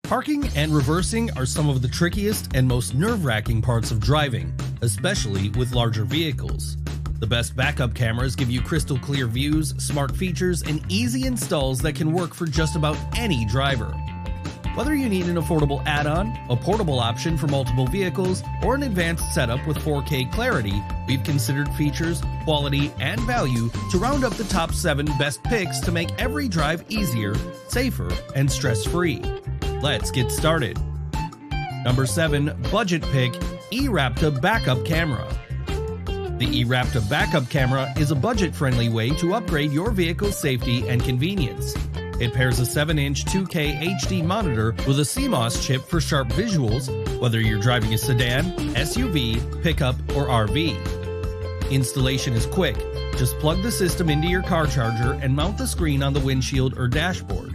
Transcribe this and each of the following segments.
Parking and reversing are some of the trickiest and most nerve-wracking parts of driving, especially with larger vehicles. The best backup cameras give you crystal clear views, smart features, and easy installs that can work for just about any driver. Whether you need an affordable add-on, a portable option for multiple vehicles, or an advanced setup with 4K clarity, we've considered features, quality, and value to round up the top 7 best picks to make every drive easier, safer, and stress-free. Let's get started. Number 7. Budget pick, eRapta Backup Camera. The eRapta Backup Camera is a budget-friendly way to upgrade your vehicle's safety and convenience. It pairs a 7-inch 2K HD monitor with a CMOS chip for sharp visuals, whether you're driving a sedan, SUV, pickup, or RV. Installation is quick. Just plug the system into your car charger and mount the screen on the windshield or dashboard.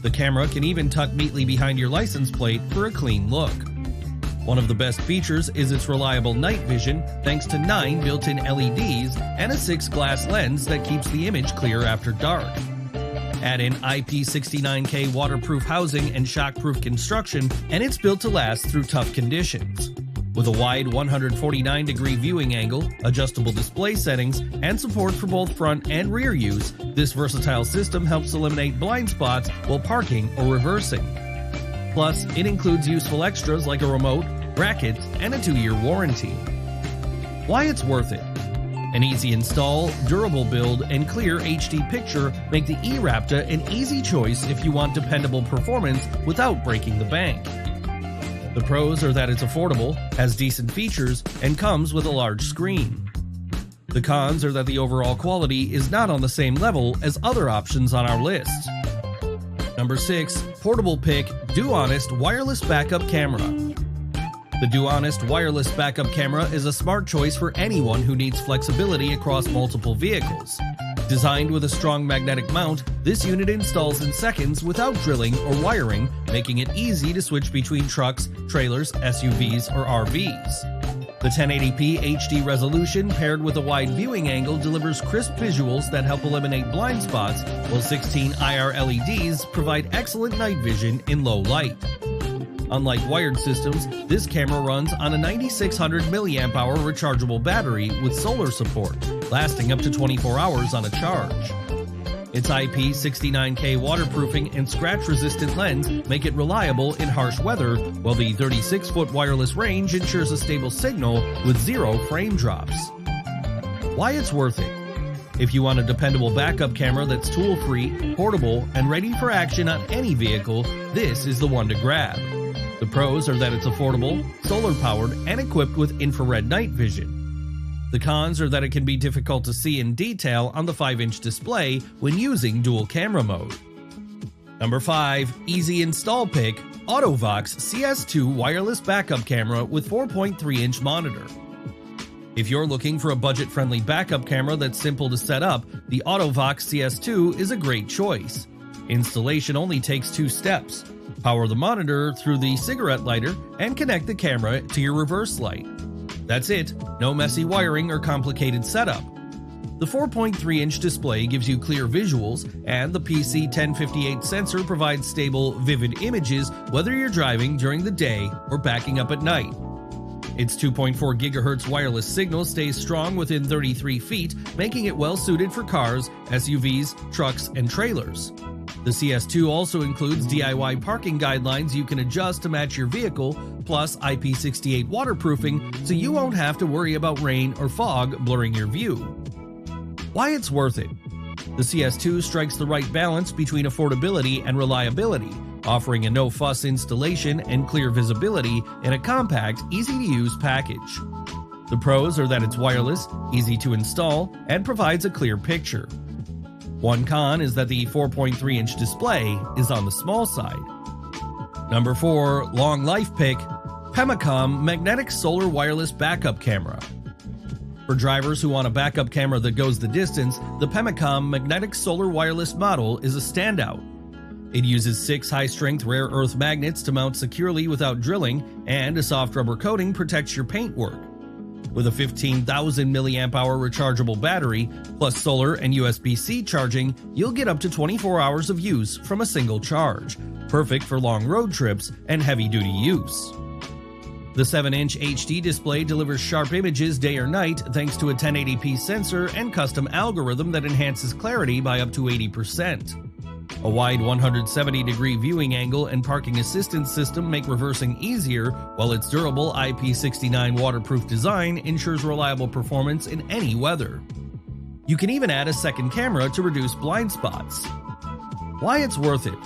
The camera can even tuck neatly behind your license plate for a clean look. One of the best features is its reliable night vision thanks to 9 built-in LEDs and a 6-glass lens that keeps the image clear after dark. Add in IP69K waterproof housing and shockproof construction, and it's built to last through tough conditions. With a wide 149-degree viewing angle, adjustable display settings, and support for both front and rear use, this versatile system helps eliminate blind spots while parking or reversing. Plus, it includes useful extras like a remote, brackets, and a 2-year warranty. Why it's worth it? An easy install, durable build, and clear HD picture make the eRapta an easy choice if you want dependable performance without breaking the bank. The pros are that it's affordable, has decent features, and comes with a large screen. The cons are that the overall quality is not on the same level as other options on our list. Number 6. Portable pick, DoHonest Wireless Backup Camera. The DoHonest Wireless Backup Camera is a smart choice for anyone who needs flexibility across multiple vehicles. Designed with a strong magnetic mount, this unit installs in seconds without drilling or wiring, making it easy to switch between trucks, trailers, SUVs, or RVs. The 1080p HD resolution paired with a wide viewing angle delivers crisp visuals that help eliminate blind spots, while 16 IR LEDs provide excellent night vision in low light. Unlike wired systems, this camera runs on a 9600 mAh rechargeable battery with solar support, lasting up to 24 hours on a charge. Its IP69K waterproofing and scratch-resistant lens make it reliable in harsh weather, while the 36-foot wireless range ensures a stable signal with 0 frame drops. Why it's worth it? If you want a dependable backup camera that's tool-free, portable, and ready for action on any vehicle, this is the one to grab. The pros are that it's affordable, solar-powered, and equipped with infrared night vision. The cons are that it can be difficult to see in detail on the 5-inch display when using dual camera mode. Number 5. Easy install pick, AUTO-VOX CS2 Wireless Backup Camera with 4.3-inch monitor. If you're looking for a budget-friendly backup camera that's simple to set up, the AUTO-VOX CS2 is a great choice. Installation only takes 2 steps. Power the monitor through the cigarette lighter and connect the camera to your reverse light. That's it, no messy wiring or complicated setup. The 4.3-inch display gives you clear visuals, and the PC1058 sensor provides stable, vivid images whether you're driving during the day or backing up at night. Its 2.4 GHz wireless signal stays strong within 33 feet, making it well suited for cars, SUVs, trucks, and trailers. The CS2 also includes DIY parking guidelines you can adjust to match your vehicle, plus IP68 waterproofing, so you won't have to worry about rain or fog blurring your view. Why it's worth it? The CS2 strikes the right balance between affordability and reliability, offering a no-fuss installation and clear visibility in a compact, easy-to-use package. The pros are that it's wireless, easy to install, and provides a clear picture. One con is that the 4.3-inch display is on the small side. Number 4. Long life pick, Pemacom Magnetic Solar Wireless Backup Camera. For drivers who want a backup camera that goes the distance, the Pemacom Magnetic Solar Wireless model is a standout. It uses 6 high-strength rare earth magnets to mount securely without drilling, and a soft rubber coating protects your paintwork. With a 15,000 mAh rechargeable battery, plus solar and USB-C charging, you'll get up to 24 hours of use from a single charge, perfect for long road trips and heavy-duty use. The 7-inch HD display delivers sharp images day or night thanks to a 1080p sensor and custom algorithm that enhances clarity by up to 80%. A wide 170-degree viewing angle and parking assistance system make reversing easier, while its durable IP69 waterproof design ensures reliable performance in any weather. You can even add a second camera to reduce blind spots. Why it's worth it.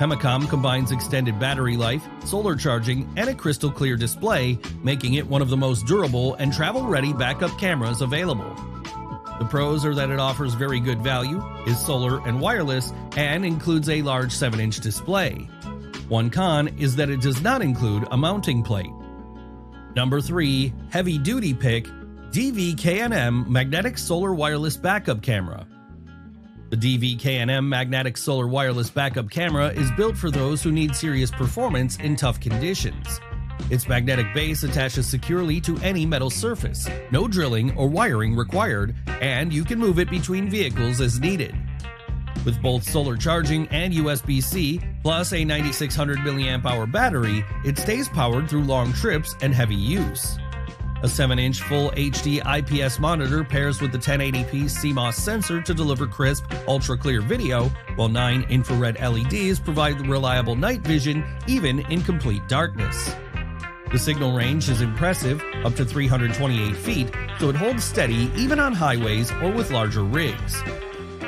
Pemacom combines extended battery life, solar charging, and a crystal clear display, making it one of the most durable and travel-ready backup cameras available. The pros are that it offers very good value, is solar and wireless, and includes a large 7-inch display. One con is that it does not include a mounting plate. Number 3. Heavy-duty pick, DVKNM Magnetic Solar Wireless Backup Camera. The DVKNM Magnetic Solar Wireless Backup Camera is built for those who need serious performance in tough conditions. Its magnetic base attaches securely to any metal surface, no drilling or wiring required, and you can move it between vehicles as needed. With both solar charging and USB-C, plus a 9600 mAh battery, it stays powered through long trips and heavy use. A 7-inch full HD IPS monitor pairs with the 1080p CMOS sensor to deliver crisp, ultra-clear video, while 9 infrared LEDs provide reliable night vision even in complete darkness. The signal range is impressive, up to 328 feet, so it holds steady even on highways or with larger rigs.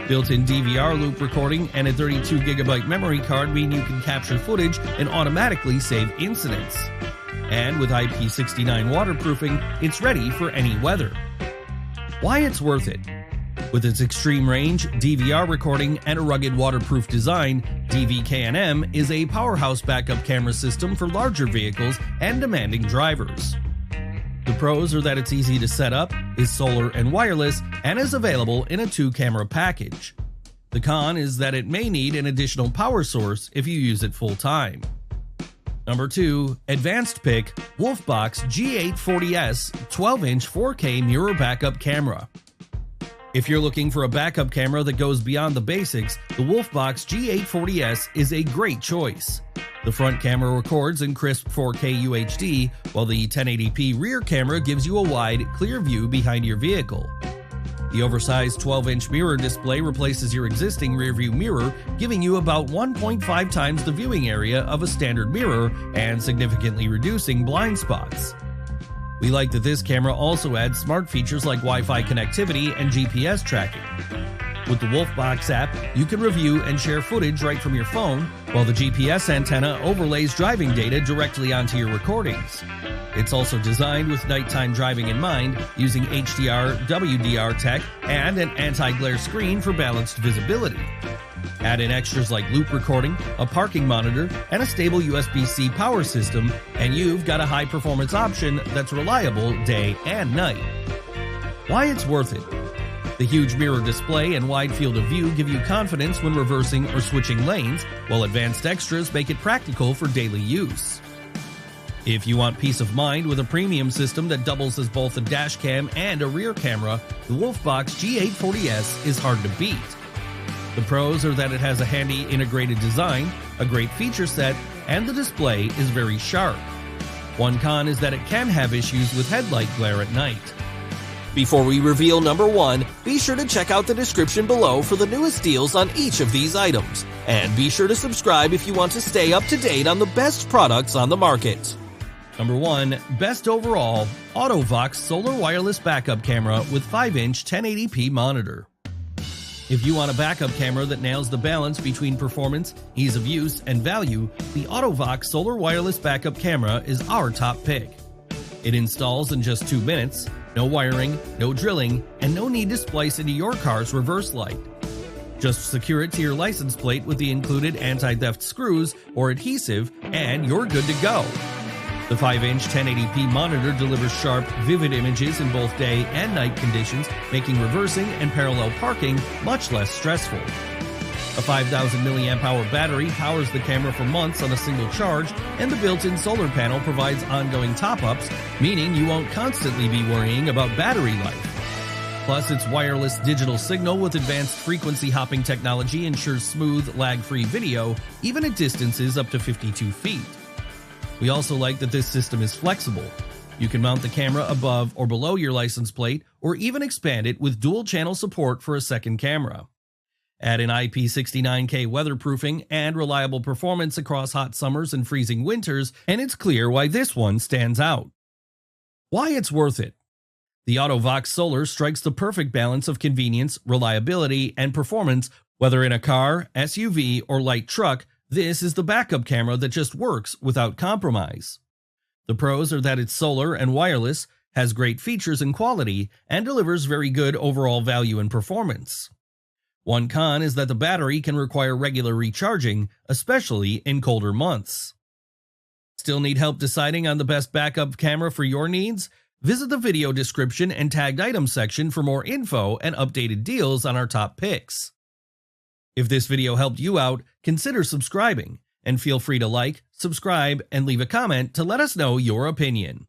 Built-in DVR loop recording and a 32GB memory card mean you can capture footage and automatically save incidents. And with IP69 waterproofing, it's ready for any weather. Why it's worth it. With its extreme range, DVR recording, and a rugged waterproof design, DVKNM is a powerhouse backup camera system for larger vehicles and demanding drivers. The pros are that it's easy to set up, is solar and wireless, and is available in a 2-camera package. The con is that it may need an additional power source if you use it full-time. Number 2. Advanced pick, WOLFBOX G840S 12-inch 4K mirror backup camera. If you're looking for a backup camera that goes beyond the basics, the WOLFBOX G840S is a great choice. The front camera records in crisp 4K UHD, while the 1080p rear camera gives you a wide, clear view behind your vehicle. The oversized 12-inch mirror display replaces your existing rearview mirror, giving you about 1.5 times the viewing area of a standard mirror and significantly reducing blind spots. We like that this camera also adds smart features like Wi-Fi connectivity and GPS tracking. With the WOLFBOX app, you can review and share footage right from your phone, while the GPS antenna overlays driving data directly onto your recordings. It's also designed with nighttime driving in mind, using HDR, WDR tech, and an anti-glare screen for balanced visibility. Add in extras like loop recording, a parking monitor, and a stable USB-C power system, and you've got a high-performance option that's reliable day and night. Why it's worth it. The huge mirror display and wide field of view give you confidence when reversing or switching lanes, while advanced extras make it practical for daily use. If you want peace of mind with a premium system that doubles as both a dash cam and a rear camera, the WOLFBOX G840S is hard to beat. The pros are that it has a handy integrated design, a great feature set, and the display is very sharp. One con is that it can have issues with headlight glare at night. Before we reveal number 1, be sure to check out the description below for the newest deals on each of these items. And be sure to subscribe if you want to stay up to date on the best products on the market. Number 1. Best overall, AUTO-VOX Solar Wireless Backup Camera with 5-inch 1080p monitor. If you want a backup camera that nails the balance between performance, ease of use, and value, the AUTO-VOX Solar Wireless Backup Camera is our top pick. It installs in just 2 minutes, no wiring, no drilling, and no need to splice into your car's reverse light. Just secure it to your license plate with the included anti-theft screws or adhesive, and you're good to go. The 5-inch 1080p monitor delivers sharp, vivid images in both day and night conditions, making reversing and parallel parking much less stressful. A 5,000 mAh battery powers the camera for months on a single charge, and the built-in solar panel provides ongoing top-ups, meaning you won't constantly be worrying about battery life. Plus, its wireless digital signal with advanced frequency hopping technology ensures smooth, lag-free video, even at distances up to 52 feet. We also like that this system is flexible. You can mount the camera above or below your license plate, or even expand it with dual-channel support for a second camera. Add an IP69K weatherproofing and reliable performance across hot summers and freezing winters, and it's clear why this one stands out. Why it's worth it. The AUTO-VOX Solar strikes the perfect balance of convenience, reliability, and performance. Whether in a car, SUV, or light truck, this is the backup camera that just works without compromise. The pros are that it's solar and wireless, has great features and quality, and delivers very good overall value and performance. One con is that the battery can require regular recharging, especially in colder months. Still need help deciding on the best backup camera for your needs? Visit the video description and tagged items section for more info and updated deals on our top picks. If this video helped you out, consider subscribing, and feel free to like, subscribe, and leave a comment to let us know your opinion.